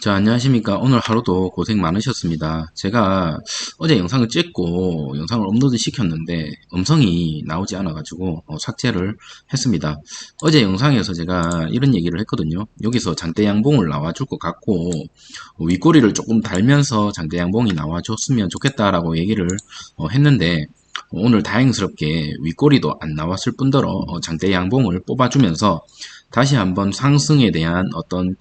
자, 안녕하십니까. 오늘 하루도 고생 많으셨습니다. 제가 어제 영상을 찍고 영상을 업로드 시켰는데 음성이 나오지 않아가지고 삭제를 했습니다. 어제 영상에서 제가 이런 얘기를 했거든요. 여기서 장대 양봉을 나와줄 것 같고 윗꼬리를 조금 달면서 장대 양봉이 나와줬으면 좋겠다라고 얘기를 했는데 오늘 다행스럽게 윗꼬리도 안 나왔을 뿐더러 장대 양봉을 뽑아주면서 다시 한번 상승에 대한 어떤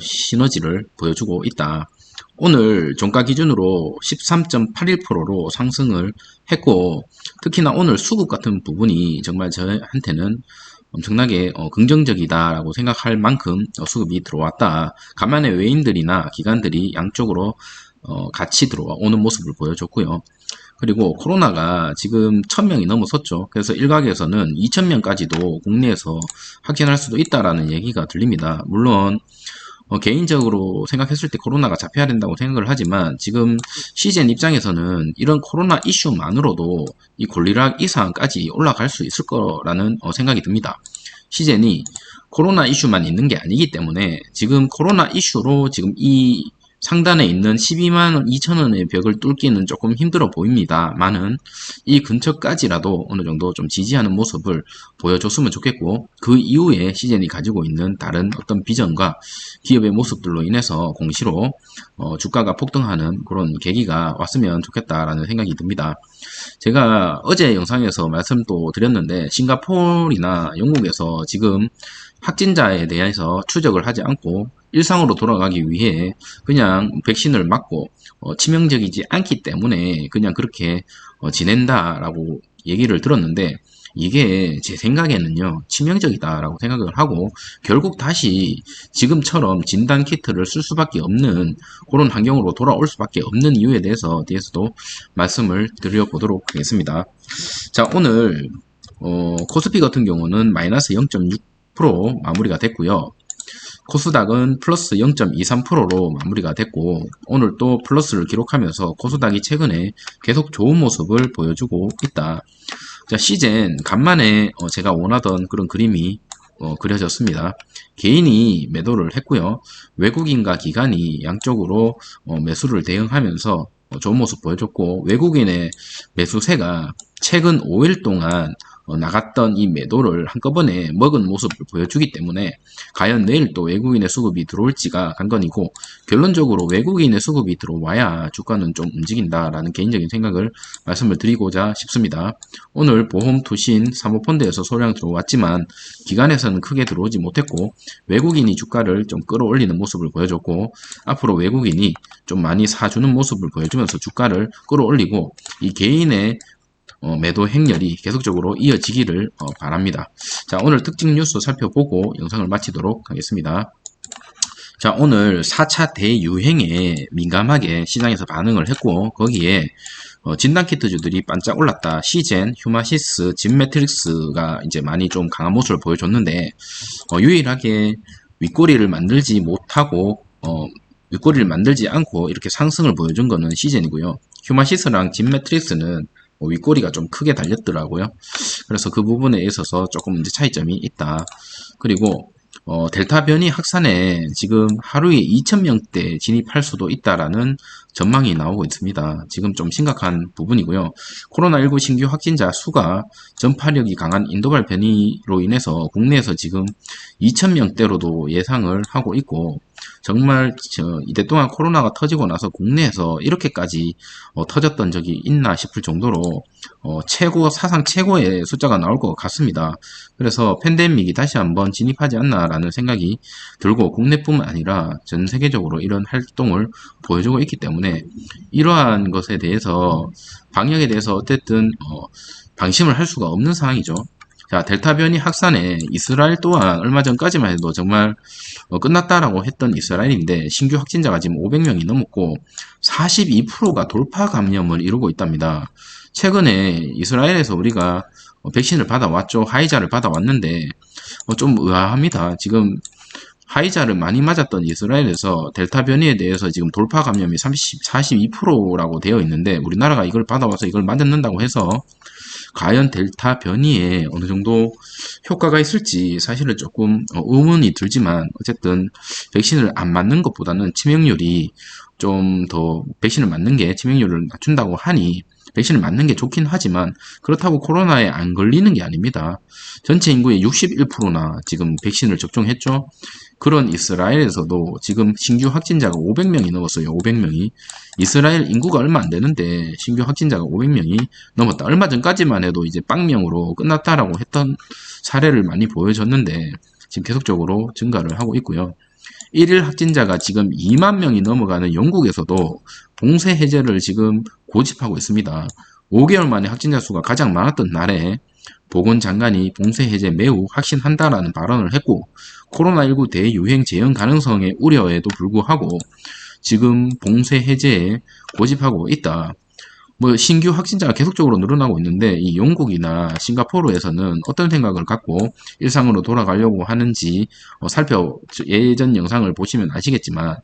시너지를 보여주고 있다. 오늘 종가 기준으로 13.81%로 상승을 했고, 특히나 오늘 수급 같은 부분이 정말 저한테는 엄청나게 긍정적이다라고 생각할 만큼 수급이 들어왔다. 간만에 외인들이나 기관들이 양쪽으로 같이 들어오는 모습을 보여줬고요. 그리고 코로나가 지금 1000명이 넘어섰죠. 그래서 일각에서는 2000명까지도 국내에서 확진할 수도 있다라는 얘기가 들립니다. 물론 개인적으로 생각했을 때 코로나가 잡혀야 된다고 생각을 하지만 지금 시젠 입장에서는 이런 코로나 이슈만으로도 이 권리락 이상까지 올라갈 수 있을 거라는 생각이 듭니다. 시젠이 코로나 이슈만 있는 게 아니기 때문에 지금 코로나 이슈로 지금 이 상단에 있는 12만 2천 원의 벽을 뚫기는 조금 힘들어 보입니다만은 이 근처까지라도 어느 정도 좀 지지하는 모습을 보여줬으면 좋겠고, 그 이후에 시젠이 가지고 있는 다른 어떤 비전과 기업의 모습들로 인해서 공시로 주가가 폭등하는 그런 계기가 왔으면 좋겠다라는 생각이 듭니다. 제가 어제 영상에서 말씀도 드렸는데 싱가포르나 영국에서 지금 확진자에 대해서 추적을 하지 않고 일상으로 돌아가기 위해 그냥 백신을 맞고 치명적이지 않기 때문에 그냥 그렇게 지낸다라고 얘기를 들었는데, 이게 제 생각에는요 치명적이다라고 생각을 하고 결국 다시 지금처럼 진단 키트를 쓸 수밖에 없는 그런 환경으로 돌아올 수밖에 없는 이유에 대해서 뒤에서도 말씀을 드려보도록 하겠습니다. 자, 오늘 코스피 같은 경우는 마이너스 0.6% 마무리가 됐고요. 코스닥은 플러스 0.23%로 마무리가 됐고, 오늘 또 플러스를 기록하면서 코스닥이 최근에 계속 좋은 모습을 보여주고 있다. 자, 시젠 간만에 제가 원하던 그런 그림이 그려졌습니다. 개인이 매도를 했고요. 외국인과 기관이 양쪽으로 매수를 대응하면서 좋은 모습 보여줬고, 외국인의 매수세가 최근 5일 동안 나갔던 이 매도를 한꺼번에 먹은 모습을 보여주기 때문에 과연 내일 또 외국인의 수급이 들어올지가 관건이고, 결론적으로 외국인의 수급이 들어와야 주가는 좀 움직인다라는 개인적인 생각을 말씀을 드리고자 싶습니다. 오늘 보험, 투신, 사모펀드에서 소량 들어왔지만 기관에서는 크게 들어오지 못했고 외국인이 주가를 좀 끌어올리는 모습을 보여줬고, 앞으로 외국인이 좀 많이 사주는 모습을 보여주면서 주가를 끌어올리고 이 개인의 매도 행렬이 계속적으로 이어지기를 바랍니다. 자, 오늘 특징 뉴스 살펴보고 영상을 마치도록 하겠습니다. 자, 오늘 4차 대유행에 민감하게 시장에서 반응을 했고, 거기에 진단키트주들이 반짝 올랐다. 시젠, 휴마시스, 진매트릭스가 이제 많이 좀 강한 모습을 보여줬는데, 유일하게 윗꼬리를 만들지 못하고 윗꼬리를 만들지 않고 이렇게 상승을 보여준 거는 시젠이고요. 휴마시스랑 진매트릭스는 윗꼬리가 좀 크게 달렸더라고요. 그래서 그 부분에 있어서 조금 이제 차이점이 있다. 그리고 델타 변이 확산에 지금 하루에 2,000명대 진입할 수도 있다라는 전망이 나오고 있습니다. 지금 좀 심각한 부분이고요. 코로나19 신규 확진자 수가 전파력이 강한 인도발 변이로 인해서 국내에서 지금 2,000명대로도 예상을 하고 있고, 정말 이때 동안 코로나가 터지고 나서 국내에서 이렇게까지 터졌던 적이 있나 싶을 정도로 사상 최고의 숫자가 나올 것 같습니다. 그래서 팬데믹이 다시 한번 진입하지 않나라는 생각이 들고, 국내뿐만 아니라 전 세계적으로 이런 활동을 보여주고 있기 때문에 이러한 것에 대해서 방역에 대해서 어쨌든 방심을 할 수가 없는 상황이죠. 자, 델타 변이 확산에 이스라엘 또한 얼마 전까지만 해도 정말 끝났다라고 했던 이스라엘인데 신규 확진자가 지금 500명이 넘었고 42%가 돌파 감염을 이루고 있답니다. 최근에 이스라엘에서 우리가 백신을 받아왔죠. 화이자를 받아왔는데 좀 의아합니다. 지금 화이자를 많이 맞았던 이스라엘에서 델타 변이에 대해서 지금 돌파 감염이 42%라고 되어 있는데 우리나라가 이걸 받아와서 이걸 맞았는다고 해서 과연 델타 변이에 어느 정도 효과가 있을지 사실은 조금 의문이 들지만, 어쨌든 백신을 안 맞는 것보다는 치명률이 좀 더, 백신을 맞는 게 치명률을 낮춘다고 하니 백신을 맞는 게 좋긴 하지만, 그렇다고 코로나에 안 걸리는 게 아닙니다. 전체 인구의 61%나 지금 백신을 접종했죠. 그런 이스라엘에서도 지금 신규 확진자가 500명이 넘었어요. 500명이. 이스라엘 인구가 얼마 안 되는데 신규 확진자가 500명이 넘었다. 얼마 전까지만 해도 이제 빵명으로 끝났다라고 했던 사례를 많이 보여줬는데, 지금 계속적으로 증가를 하고 있고요. 1일 확진자가 지금 2만 명이 넘어가는 영국에서도 봉쇄 해제를 지금 고집하고 있습니다. 5개월 만에 확진자 수가 가장 많았던 날에 보건장관이 봉쇄 해제 매우 확신한다라는 발언을 했고, 코로나19 대유행 재현 가능성의 우려에도 불구하고 지금 봉쇄 해제에 고집하고 있다. 뭐 신규 확진자가 계속적으로 늘어나고 있는데, 이 영국이나 싱가포르에서는 어떤 생각을 갖고 일상으로 돌아가려고 하는지 예전 영상을 보시면 아시겠지만,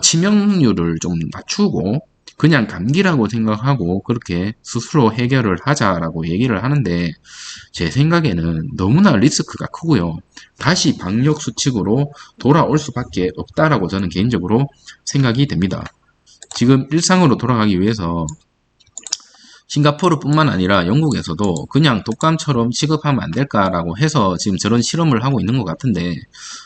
치명률을 좀 낮추고 그냥 감기라고 생각하고 그렇게 스스로 해결을 하자라고 얘기를 하는데, 제 생각에는 너무나 리스크가 크고요. 다시 방역 수칙으로 돌아올 수밖에 없다라고 저는 개인적으로 생각이 됩니다. 지금 일상으로 돌아가기 위해서 싱가포르뿐만 아니라 영국에서도 그냥 독감처럼 취급하면 안 될까라고 해서 지금 저런 실험을 하고 있는 것 같은데,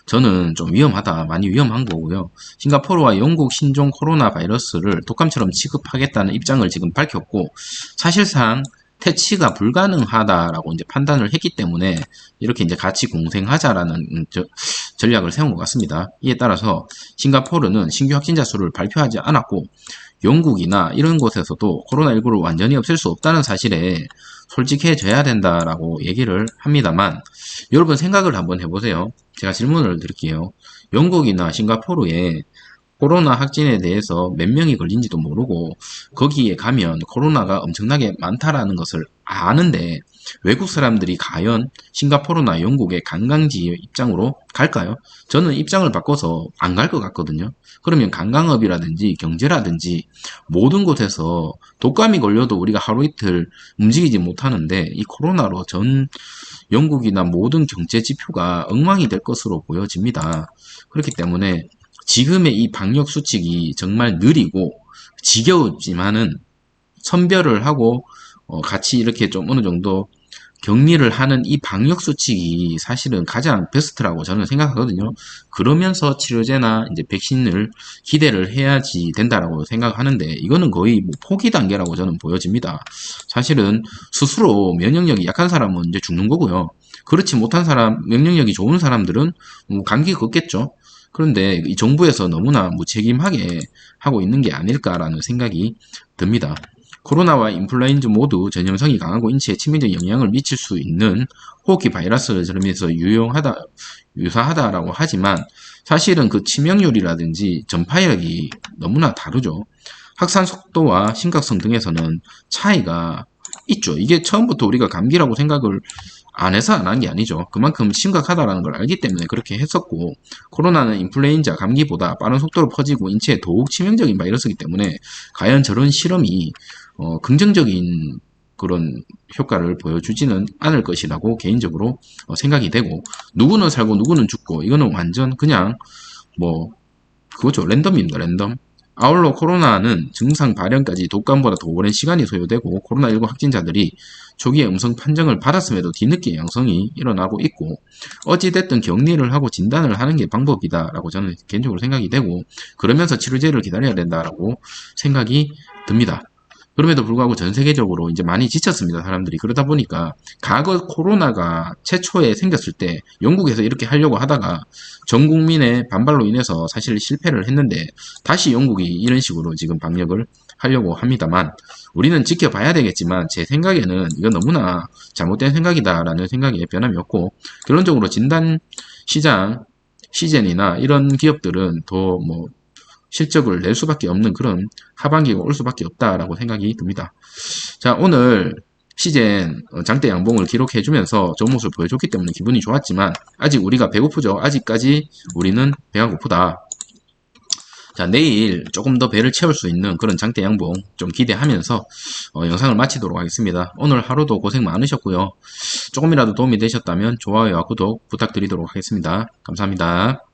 저는 좀 위험하다, 많이 위험한 거고요. 싱가포르와 영국 신종 코로나 바이러스를 독감처럼 취급하겠다는 입장을 지금 밝혔고, 사실상 퇴치가 불가능하다라고 이제 판단을 했기 때문에 이렇게 이제 같이 공생하자라는 전략을 세운 것 같습니다. 이에 따라서 싱가포르는 신규 확진자 수를 발표하지 않았고, 영국이나 이런 곳에서도 코로나19를 완전히 없앨 수 없다는 사실에 솔직해져야 된다라고 얘기를 합니다만, 여러분 생각을 한번 해보세요. 제가 질문을 드릴게요. 영국이나 싱가포르에 코로나 확진에 대해서 몇 명이 걸린지도 모르고 거기에 가면 코로나가 엄청나게 많다라는 것을 아는데, 외국 사람들이 과연 싱가포르나 영국의 관광지 입장으로 갈까요? 저는 입장을 바꿔서 안 갈 것 같거든요. 그러면 관광업이라든지 경제라든지 모든 곳에서 독감이 걸려도 우리가 하루 이틀 움직이지 못하는데, 이 코로나로 전 영국이나 모든 경제 지표가 엉망이 될 것으로 보여집니다. 그렇기 때문에 지금의 이 방역 수칙이 정말 느리고 지겨웠지만은 선별을 하고 같이 이렇게 좀 어느 정도 격리를 하는 이 방역 수칙이 사실은 가장 베스트라고 저는 생각하거든요. 그러면서 치료제나 이제 백신을 기대를 해야지 된다라고 생각하는데, 이거는 거의 뭐 포기 단계라고 저는 보여집니다. 사실은 스스로 면역력이 약한 사람은 이제 죽는 거고요. 그렇지 못한 사람, 면역력이 좋은 사람들은 뭐 감기 걷겠죠. 그런데 이 정부에서 너무나 무책임하게 하고 있는 게 아닐까라는 생각이 듭니다. 코로나와 인플루엔자 모두 전염성이 강하고 인체에 치명적 영향을 미칠 수 있는 호흡기 바이러스를 점에서 유사하다라고 하지만, 사실은 그 치명률이라든지 전파력이 너무나 다르죠. 확산 속도와 심각성 등에서는 차이가 있죠. 이게 처음부터 우리가 감기라고 생각을 안 해서 안 한 게 아니죠. 그만큼 심각하다라는 걸 알기 때문에 그렇게 했었고, 코로나는 인플루엔자 감기보다 빠른 속도로 퍼지고 인체에 더욱 치명적인 바이러스이기 때문에 과연 저런 실험이 긍정적인 그런 효과를 보여주지는 않을 것이라고 개인적으로 생각이 되고, 누구는 살고 누구는 죽고 이거는 완전 그냥 뭐 그거죠. 랜덤입니다. 랜덤. 아울러 코로나는 증상 발현까지 독감보다 더 오랜 시간이 소요되고, 코로나19 확진자들이 초기에 음성 판정을 받았음에도 뒤늦게 양성이 일어나고 있고, 어찌됐든 격리를 하고 진단을 하는 게 방법이다라고 저는 개인적으로 생각이 되고, 그러면서 치료제를 기다려야 된다라고 생각이 듭니다. 그럼에도 불구하고 전 세계적으로 이제 많이 지쳤습니다, 사람들이. 그러다 보니까 과거 코로나가 최초에 생겼을 때 영국에서 이렇게 하려고 하다가 전 국민의 반발로 인해서 사실 실패를 했는데, 다시 영국이 이런 식으로 지금 방역을 하려고 합니다만, 우리는 지켜봐야 되겠지만 제 생각에는 이건 너무나 잘못된 생각이다라는 생각에 변함이 없고, 결론적으로 진단 시장 시젠이나 이런 기업들은 더 뭐 실적을 낼 수밖에 없는 그런 하반기가 올 수밖에 없다라고 생각이 듭니다. 자, 오늘 시젠 장대 양봉을 기록해주면서 좋은 모습을 보여줬기 때문에 기분이 좋았지만, 아직 우리가 배고프죠. 아직까지 우리는 배가 고프다. 자, 자, 내일 조금 더 배를 채울 수 있는 그런 장대 양봉 좀 기대하면서 영상을 마치도록 하겠습니다. 오늘 하루도 고생 많으셨고요. 조금이라도 도움이 되셨다면 좋아요와 구독 부탁드리도록 하겠습니다. 감사합니다.